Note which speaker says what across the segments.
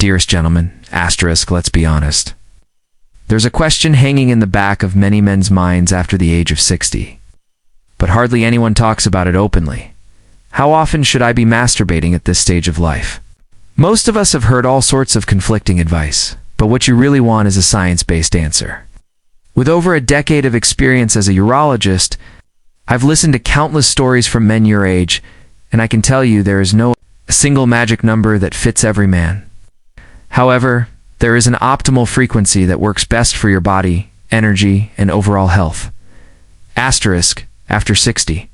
Speaker 1: dearest gentlemen, asterisk, let's be honest. There's a question hanging in the back of many men's minds after the age of 60. But hardly anyone talks about it openly. How often should I be masturbating at this stage of life? Most of us have heard all sorts of conflicting advice, but what you really want is a science-based answer. With over a decade of experience as a urologist, I've listened to countless stories from men your age, and I can tell you there is no single magic number that fits every man. However, there is an optimal frequency that works best for your body, energy, and overall health. Asterisk, after 60.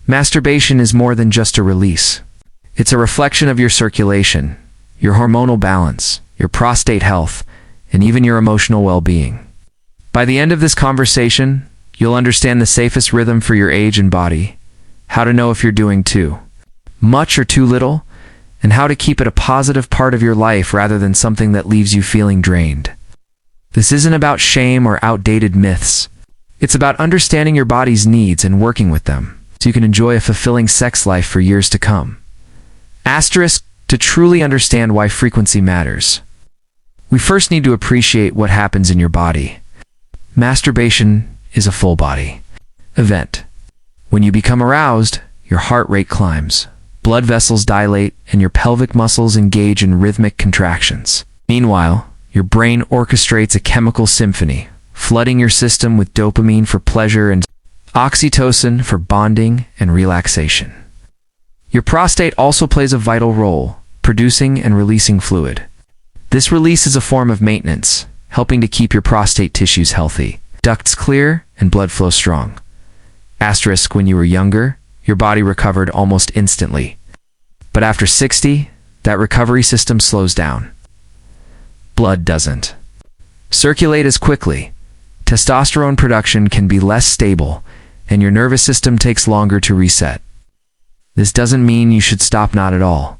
Speaker 1: Masturbation is more than just a release. It's a reflection of your circulation, your hormonal balance, your prostate health, and even your emotional well-being. By the end of this conversation, you'll understand the safest rhythm for your age and body, how to know if you're doing too much or too little, and how to keep it a positive part of your life rather than something that leaves you feeling drained. This isn't about shame or outdated myths. It's about understanding your body's needs and working with them, so you can enjoy a fulfilling sex life for years to come. Asterisk, to truly understand why frequency matters, we first need to appreciate what happens in your body. Masturbation is a full body event. When you become aroused, your heart rate climbs, blood vessels dilate, and your pelvic muscles engage in rhythmic contractions. Meanwhile, your brain orchestrates a chemical symphony, flooding your system with dopamine for pleasure and oxytocin for bonding and relaxation. Your prostate also plays a vital role, producing and releasing fluid. This release is a form of maintenance, helping to keep your prostate tissues healthy, ducts clear, and blood flow strong. Asterisk, when you were younger, your body recovered almost instantly. But after 60, that recovery system slows down. Blood doesn't circulate as quickly. Testosterone production can be less stable, and your nervous system takes longer to reset. This doesn't mean you should stop, not at all.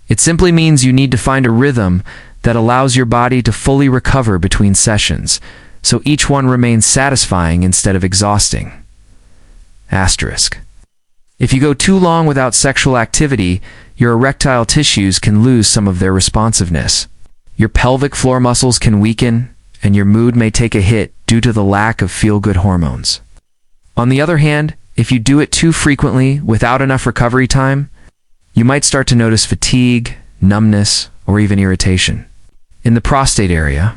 Speaker 1: It simply means you need to find a rhythm that allows your body to fully recover between sessions, so each one remains satisfying instead of exhausting. Asterisk. If you go too long without sexual activity, your erectile tissues can lose some of their responsiveness. Your pelvic floor muscles can weaken, and your mood may take a hit due to the lack of feel-good hormones. On the other hand, if you do it too frequently without enough recovery time, you might start to notice fatigue, numbness, or even irritation. In the prostate area,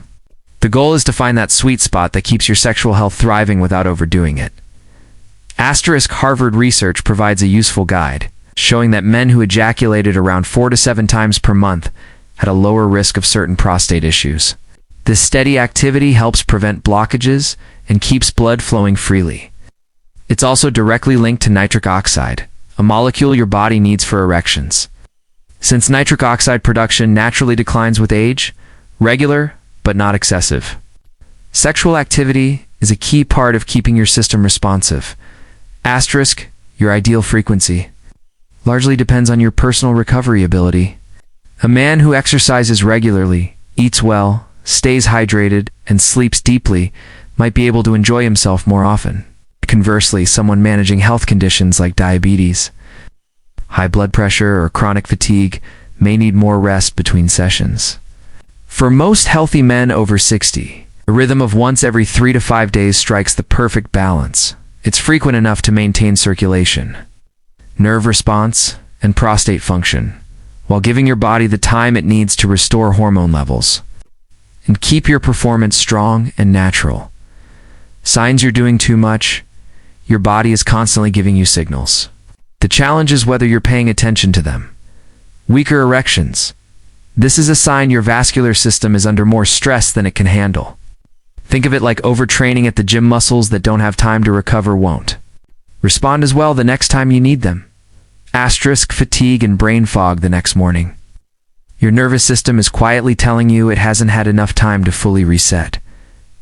Speaker 1: the goal is to find that sweet spot that keeps your sexual health thriving without overdoing it. Asterisk, Harvard research provides a useful guide, showing that men who ejaculated around 4 to 7 times per month had a lower risk of certain prostate issues. This steady activity helps prevent blockages and keeps blood flowing freely. It's also directly linked to nitric oxide, a molecule your body needs for erections. Since nitric oxide production naturally declines with age, regular but not excessive. Sexual activity is a key part of keeping your system responsive. Asterisk, your ideal frequency largely depends on your personal recovery ability. A man who exercises regularly, eats well, stays hydrated, and sleeps deeply might be able to enjoy himself more often. Conversely, someone managing health conditions like diabetes, high blood pressure, or chronic fatigue may need more rest between sessions. For most healthy men over 60, a rhythm of once every 3 to 5 days strikes the perfect balance. It's frequent enough to maintain circulation, nerve response, and prostate function, while giving your body the time it needs to restore hormone levels and keep your performance strong and natural. Signs you're doing too much, your body is constantly giving you signals. The challenge is whether you're paying attention to them. Weaker erections. This is a sign your vascular system is under more stress than it can handle. Think of it like overtraining at the gym. Muscles that don't have time to recover won't respond as well the next time you need them. Asterisk, fatigue and brain fog the next morning. Your nervous system is quietly telling you it hasn't had enough time to fully reset.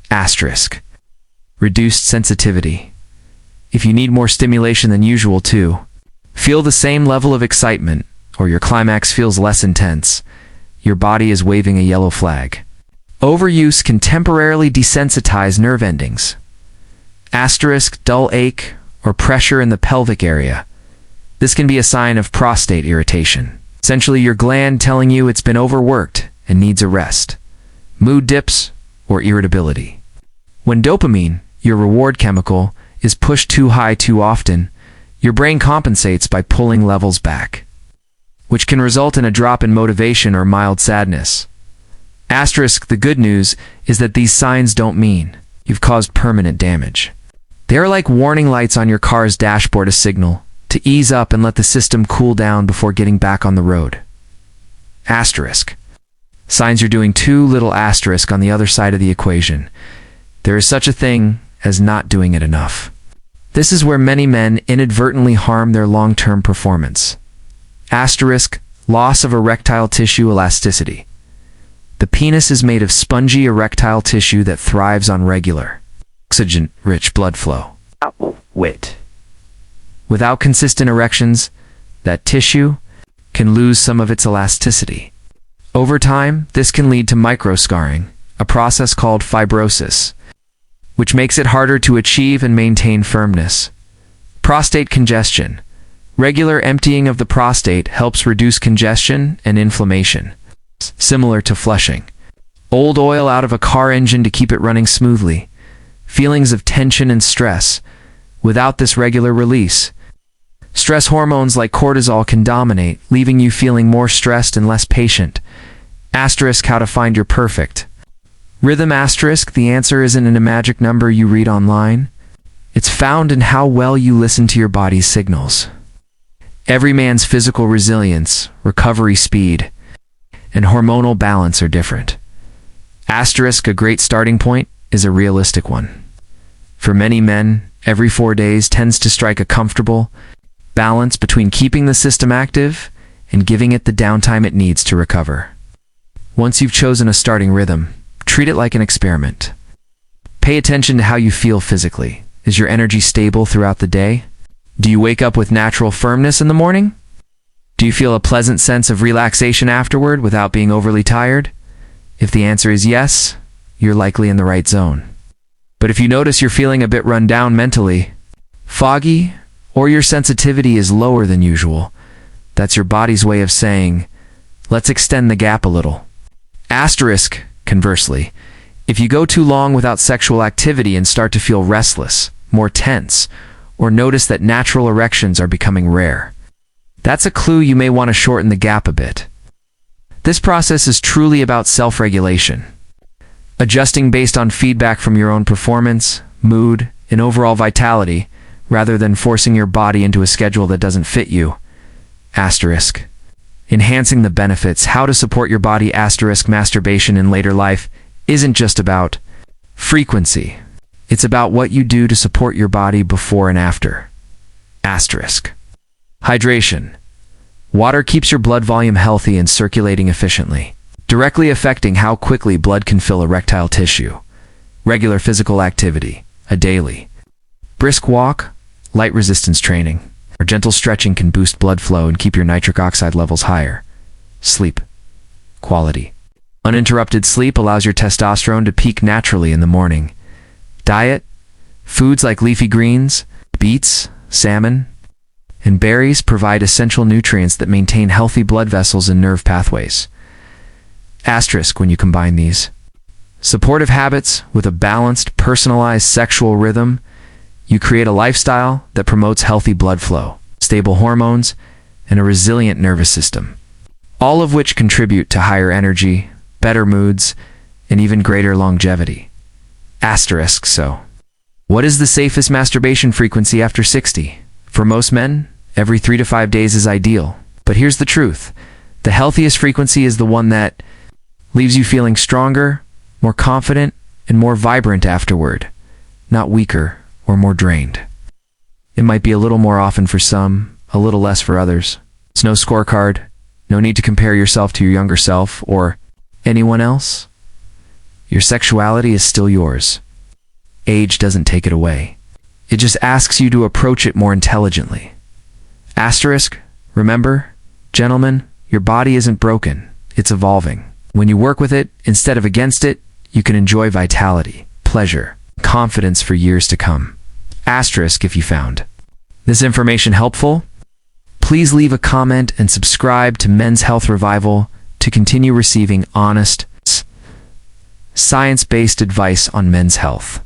Speaker 1: Asterisk, reduced sensitivity. If you need more stimulation than usual too, feel the same level of excitement, or your climax feels less intense, your body is waving a yellow flag. Overuse can temporarily desensitize nerve endings. Asterisk, dull ache or pressure in the pelvic area. This can be a sign of prostate irritation. Essentially, your gland telling you it's been overworked and needs a rest, mood dips, or irritability. When dopamine, your reward chemical, is pushed too high too often, your brain compensates by pulling levels back, which can result in a drop in motivation or mild sadness. Asterisk, the good news is that these signs don't mean you've caused permanent damage. They are like warning lights on your car's dashboard, a signal to ease up and let the system cool down before getting back on the road. Asterisk. Signs you're doing too little. Asterisk on the other side of the equation. There is such a thing as not doing it enough. This is where many men inadvertently harm their long-term performance. Asterisk, loss of erectile tissue elasticity. The penis is made of spongy erectile tissue that thrives on regular, oxygen-rich blood flow. Without consistent erections, that tissue can lose some of its elasticity. Over time, this can lead to microscarring, a process called fibrosis, which makes it harder to achieve and maintain firmness. Prostate congestion. Regular emptying of the prostate helps reduce congestion and inflammation, similar to flushing old oil out of a car engine to keep it running smoothly. Feelings of tension and stress. Without this regular release, stress hormones like cortisol can dominate, leaving you feeling more stressed and less patient. Asterisk, how to find your perfect rhythm. Asterisk, the answer isn't in a magic number you read online. It's found in how well you listen to your body's signals. Every man's physical resilience, recovery speed, and hormonal balance are different. Asterisk, a great starting point is a realistic one. For many men, every 4 days tends to strike a comfortable balance between keeping the system active and giving it the downtime it needs to recover. Once you've chosen a starting rhythm, treat it like an experiment. Pay attention to how you feel physically. Is your energy stable throughout the day? Do you wake up with natural firmness in the morning? Do you feel a pleasant sense of relaxation afterward without being overly tired? If the answer is yes, you're likely in the right zone. But if you notice you're feeling a bit run down mentally, foggy, or your sensitivity is lower than usual, that's your body's way of saying, let's extend the gap a little. Asterisk, conversely, if you go too long without sexual activity and start to feel restless, more tense, or notice that natural erections are becoming rare, that's a clue you may want to shorten the gap a bit. This process is truly about self-regulation, adjusting based on feedback from your own performance, mood, and overall vitality, rather than forcing your body into a schedule that doesn't fit you. Asterisk. Enhancing the benefits, how to support your body. Asterisk, masturbation in later life isn't just about frequency. It's about what you do to support your body before and after. Asterisk. Hydration. Water keeps your blood volume healthy and circulating efficiently, directly affecting how quickly blood can fill erectile tissue. Regular physical activity, a daily brisk walk, light resistance training, or gentle stretching can boost blood flow and keep your nitric oxide levels higher. Sleep quality. Uninterrupted sleep allows your testosterone to peak naturally in the morning. Diet. Foods like leafy greens, beets, salmon, and berries provide essential nutrients that maintain healthy blood vessels and nerve pathways. Asterisk, when you combine these supportive habits with a balanced, personalized sexual rhythm, you create a lifestyle that promotes healthy blood flow, stable hormones, and a resilient nervous system, all of which contribute to higher energy, better moods, and even greater longevity. Asterisk, so, what is the safest masturbation frequency after 60? For most men, every 3 to 5 days is ideal. But here's the truth. The healthiest frequency is the one that leaves you feeling stronger, more confident, and more vibrant afterward, not weaker or more drained. It might be a little more often for some, a little less for others. It's no scorecard, no need to compare yourself to your younger self or anyone else. Your sexuality is still yours. Age doesn't take it away. It just asks you to approach it more intelligently. Asterisk, remember, gentlemen, your body isn't broken, it's evolving. When you work with it, instead of against it, you can enjoy vitality, pleasure, confidence for years to come. Asterisk, if you found this information helpful, please leave a comment and subscribe to Men's Health Revival to continue receiving honest, science-based advice on men's health.